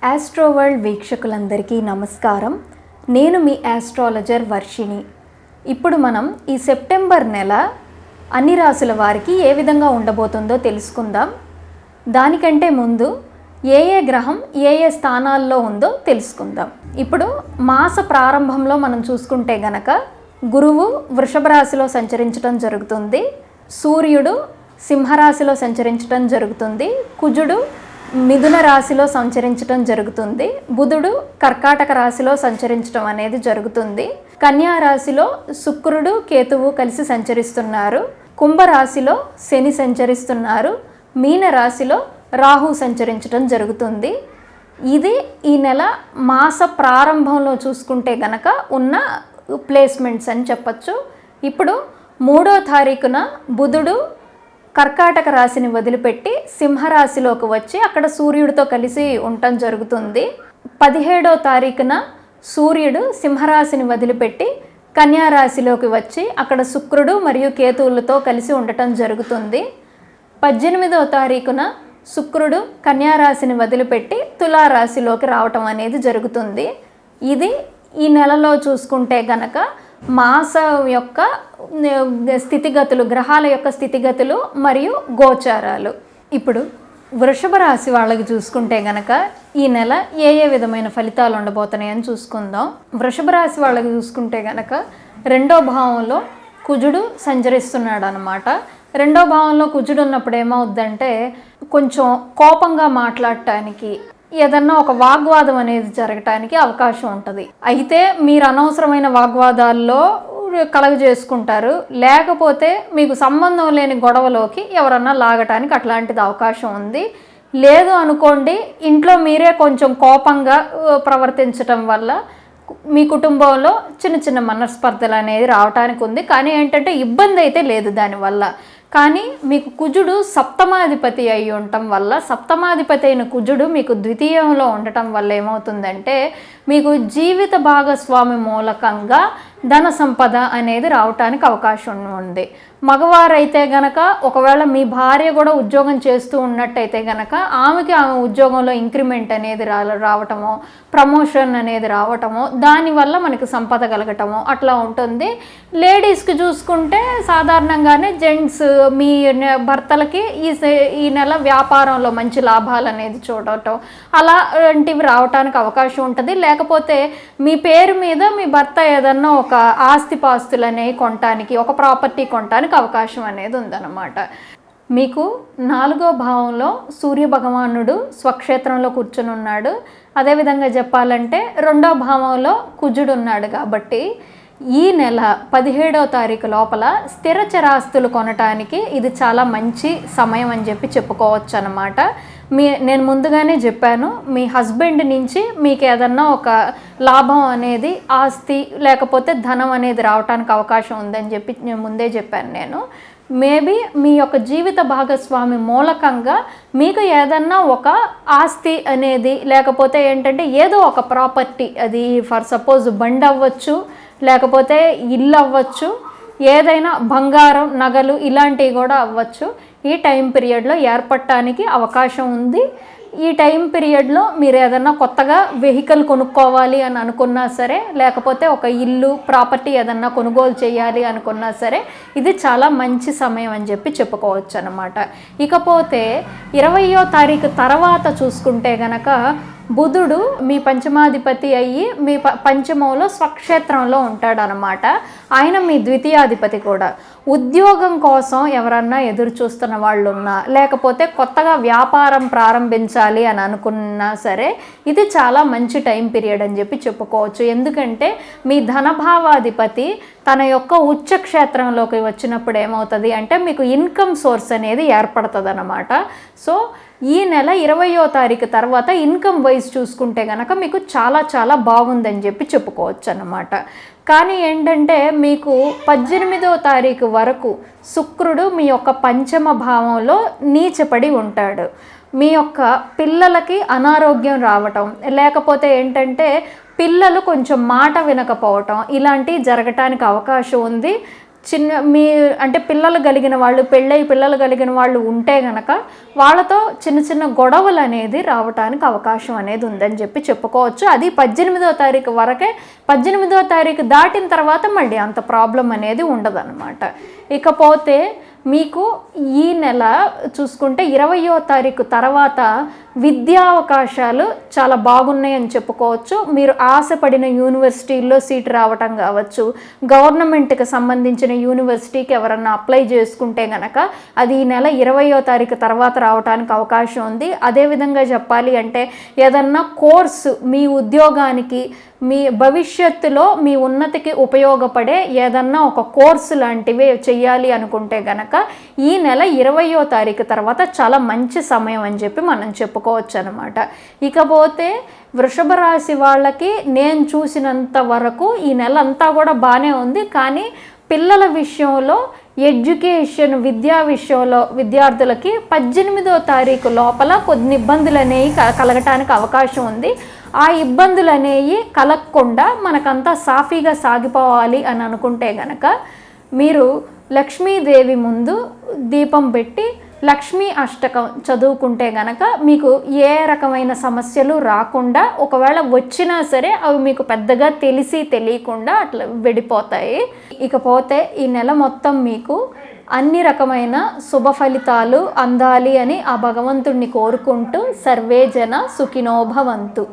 Astro world వీక్షకులందరికీ నమస్కారం. నేను మీ ఆస్ట్రాలజర్ వర్షిణి. ఇప్పుడు మనం ఈ సెప్టెంబర్ నెల అన్ని రాసుల వారికి ఏ విధంగా ఉండబోతుందో తెలుసుకుందాం. దానికంటే ముందు ఏ గ్రహం ఏ స్థానాల్లో ఉందో తెలుసుకుందాం. ఇప్పుడు మాస ప్రారంభంలో మనం చూసుకుంటే గనక గురువు వృషభ రాశిలో సంచరించడం జరుగుతుంది, సూర్యుడు సింహరాశిలో సంచరించడం జరుగుతుంది, కుజుడు మిథున రాశిలో సంచరించడం జరుగుతుంది, బుధుడు కర్కాటక రాశిలో సంచరించడం అనేది జరుగుతుంది, కన్యా రాశిలో శుక్రుడు కేతువు కలిసి సంచరిస్తున్నారు, కుంభరాశిలో శని సంచరిస్తున్నారు, మీన రాశిలో రాహు సంచరించడం జరుగుతుంది. ఇది ఈ నెల మాస ప్రారంభంలో చూసుకుంటే గనక ఉన్న ప్లేస్మెంట్స్ అని చెప్పచ్చు. ఇప్పుడు 3వ తారీఖున బుధుడు కర్కాటక రాశిని వదిలిపెట్టి సింహరాశిలోకి వచ్చి అక్కడ సూర్యుడితో కలిసి ఉండటం జరుగుతుంది. 17వ తారీఖున సూర్యుడు సింహరాశిని వదిలిపెట్టి కన్యా రాశిలోకి వచ్చి అక్కడ శుక్రుడు మరియు కేతువులతో కలిసి ఉండటం జరుగుతుంది. 18వ తారీఖున శుక్రుడు కన్యా రాశిని వదిలిపెట్టి తులారాశిలోకి రావటం అనేది జరుగుతుంది. ఇది ఈ నెలలో చూసుకుంటే గనక మాస యొక్క స్థితిగతులు, గ్రహాల యొక్క స్థితిగతులు మరియు గోచారాలు. ఇప్పుడు వృషభ రాశి వాళ్ళకి చూసుకుంటే గనక ఈ నెల ఏ విధమైన ఫలితాలు ఉండబోతున్నాయని చూసుకుందాం. వృషభ రాశి వాళ్ళకి చూసుకుంటే గనక 2వ భావంలో కుజుడు సంచరిస్తున్నాడు అనమాట. 2వ భావంలో కుజుడు ఉన్నప్పుడు ఏమవుద్దంటే కొంచెం కోపంగా మాట్లాడటానికి, ఏదన్నా ఒక వాగ్వాదం అనేది జరగటానికి అవకాశం ఉంటుంది. అయితే మీరు అనవసరమైన వాగ్వాదాల్లో కలగజేసుకుంటారు, లేకపోతే మీకు సంబంధం లేని గొడవలోకి ఎవరన్నా లాగటానికి అట్లాంటిది అవకాశం ఉంది. లేదు అనుకోండి, ఇంట్లో మీరే కొంచెం కోపంగా ప్రవర్తించటం వల్ల మీ కుటుంబంలో చిన్న చిన్న మనస్పర్ధలు అనేది రావటానికి ఉంది. కానీ ఏంటంటే ఇబ్బంది అయితే లేదు దానివల్ల. కానీ మీకు కుజుడు సప్తమాధిపతి అయి ఉండటం వల్ల, సప్తమాధిపతి అయిన కుజుడు మీకు ద్వితీయంలో ఉండటం వల్ల ఏమవుతుందంటే మీకు జీవిత భాగస్వామి మూలకంగా ధన సంపద అనేది రావటానికి అవకాశం ఉంది. మగవారైతే గనక ఒకవేళ మీ భార్య కూడా ఉద్యోగం చేస్తూ ఉన్నట్టయితే గనక ఆమె ఉద్యోగంలో ఇంక్రిమెంట్ అనేది రావటమో, ప్రమోషన్ అనేది రావటమో, దానివల్ల మనకి సంపద కలగటమో అట్లా ఉంటుంది. లేడీస్కి చూసుకుంటే సాధారణంగానే జెంట్స్ మీ భర్తలకి ఈ నెల వ్యాపారంలో మంచి లాభాలు అనేది చూడటం అలాంటివి రావటానికి అవకాశం ఉంటుంది. లేకపోతే మీ పేరు మీద మీ భర్త ఏదన్నా ఒక ఆస్తిపాస్తులు అనేవి కొనటానికి, ఒక ప్రాపర్టీ కొనటానికి అవకాశం అనేది ఉందన్నమాట. మీకు 4వ భావంలో సూర్య భగవానుడు స్వక్షేత్రంలో కూర్చుని ఉన్నాడు. అదేవిధంగా చెప్పాలంటే 2వ భావంలో కుజుడు ఉన్నాడు. కాబట్టి ఈ నెల 17వ తారీఖు లోపల స్థిర చరాస్తులు కొనటానికి ఇది చాలా మంచి సమయం అని చెప్పుకోవచ్చు అన్నమాట. నేను ముందుగానే చెప్పాను, మీ హస్బెండ్ నుంచి మీకు ఏదన్నా ఒక లాభం అనేది, ఆస్తి లేకపోతే ధనం అనేది రావడానికి అవకాశం ఉందని నేను ముందే చెప్పాను. నేను మేబీ మీ యొక్క జీవిత భాగస్వామి మూలకంగా మీకు ఏదన్నా ఒక ఆస్తి అనేది, లేకపోతే ఏంటంటే ఏదో ఒక ప్రాపర్టీ, అది ఫర్ సపోజ్ బండి అవ్వచ్చు, లేకపోతే ఇల్లు అవ్వచ్చు, ఏదైనా బంగారం నగలు ఇలాంటివి కూడా అవ్వచ్చు. ఈ టైం పీరియడ్లో ఏర్పడటానికి అవకాశం ఉంది. ఈ టైం పీరియడ్లో మీరు ఏదన్నా కొత్తగా వెహికల్ కొనుక్కోవాలి అని అనుకున్నా సరే, లేకపోతే ఒక ఇల్లు ప్రాపర్టీ ఏదన్నా కొనుగోలు చేయాలి అనుకున్నా సరే ఇది చాలా మంచి సమయం అని చెప్పుకోవచ్చు అన్నమాట. ఇకపోతే 20వ తారీఖు తర్వాత చూసుకుంటే గనక బుధుడు మీ పంచమాధిపతి అయ్యి మీ పంచమంలో స్వక్షేత్రంలో ఉంటాడనమాట. ఆయన మీ ద్వితీయాధిపతి కూడా. ఉద్యోగం కోసం ఎవరన్నా ఎదురు చూస్తున్న వాళ్ళు ఉన్నా, లేకపోతే కొత్తగా వ్యాపారం ప్రారంభించాలి అని అనుకున్నా సరే ఇది చాలా మంచి టైం పీరియడ్ అని చెప్పుకోవచ్చు. ఎందుకంటే మీ ధనభావాధిపతి తన యొక్క ఉచ్చక్షేత్రంలోకి వచ్చినప్పుడు ఏమవుతుంది అంటే మీకు ఇన్కమ్ సోర్స్ అనేది ఏర్పడుతుంది అన్నమాట. సో ఈ నెల 20వ తారీఖు తర్వాత ఇన్కమ్ వైజ్ చూసుకుంటే కనుక మీకు చాలా చాలా బాగుందని చెప్పుకోవచ్చు అన్నమాట. కానీ ఏంటంటే మీకు 18వ తారీఖు వరకు శుక్రుడు మీ యొక్క పంచమ భావంలో నీచపడి ఉంటాడు. మీ యొక్క పిల్లలకి అనారోగ్యం రావటం, లేకపోతే ఏంటంటే పిల్లలు కొంచెం మాట వినకపోవటం ఇలాంటివి జరగటానికి అవకాశం ఉంది. మీ అంటే పిల్లలు కలిగిన వాళ్ళు, పెళ్ళై పిల్లలు కలిగిన వాళ్ళు ఉంటే గనక వాళ్ళతో చిన్న చిన్న గొడవలు అనేది రావడానికి అవకాశం అనేది ఉందని చెప్పి చెప్పుకోవచ్చు. అది 18వ తారీఖు వరకే. 18వ తారీఖు దాటిన తర్వాత మళ్ళీ అంత ప్రాబ్లం అనేది ఉండదన్నమాట. ఇకపోతే మీకు ఈ నెల చూసుకుంటే 20వ తారీఖు తర్వాత విద్యా అవకాశాలు చాలా బాగున్నాయని చెప్పుకోవచ్చు. మీరు ఆశపడిన యూనివర్సిటీల్లో సీట్ రావటం కావచ్చు, గవర్నమెంట్కి సంబంధించిన యూనివర్సిటీకి ఎవరన్నా అప్లై చేసుకుంటే కనుక అది ఈ నెల 20వ తారీఖు తర్వాత రావడానికి అవకాశం ఉంది. అదేవిధంగా చెప్పాలి అంటే ఏదన్నా కోర్సు మీ ఉద్యోగానికి, మీ భవిష్యత్తులో మీ ఉన్నతికి ఉపయోగపడే ఏదన్నా ఒక కోర్సు లాంటివి చేయాలి అనుకుంటే గనక ఈ నెల 20వ తారీఖు తర్వాత చాలా మంచి సమయం అని చెప్పి మనం చెప్పుకోవచ్చు అనమాట. ఇకపోతే వృషభ రాశి వాళ్ళకి నేను చూసినంత వరకు ఈ నెల అంతా కూడా బాగానే ఉంది. కానీ పిల్లల విషయంలో, ఎడ్యుకేషన్ విద్యా విషయంలో విద్యార్థులకి 18వ తారీఖు లోపల కొన్ని ఇబ్బందులు అనేవి కలగటానికి అవకాశం ఉంది. ఆ ఇబ్బందులు అనేవి కలగకుండా మనకంతా సాఫీగా సాగిపోవాలి అని అనుకుంటే గనక మీరు లక్ష్మీదేవి ముందు దీపం పెట్టి లక్ష్మీ అష్టకం చదువుకుంటే గనక మీకు ఏ రకమైన సమస్యలు రాకుండా, ఒకవేళ వచ్చినా సరే అవి మీకు పెద్దగా తెలియకుండా అట్లా వెళ్ళిపోతాయి. ఇకపోతే ఈ నెల మొత్తం మీకు అన్ని రకమైన శుభ ఫలితాలు అందాలి అని ఆ భగవంతుడిని కోరుకుంటూ సర్వే జన సుఖినో భవంతు.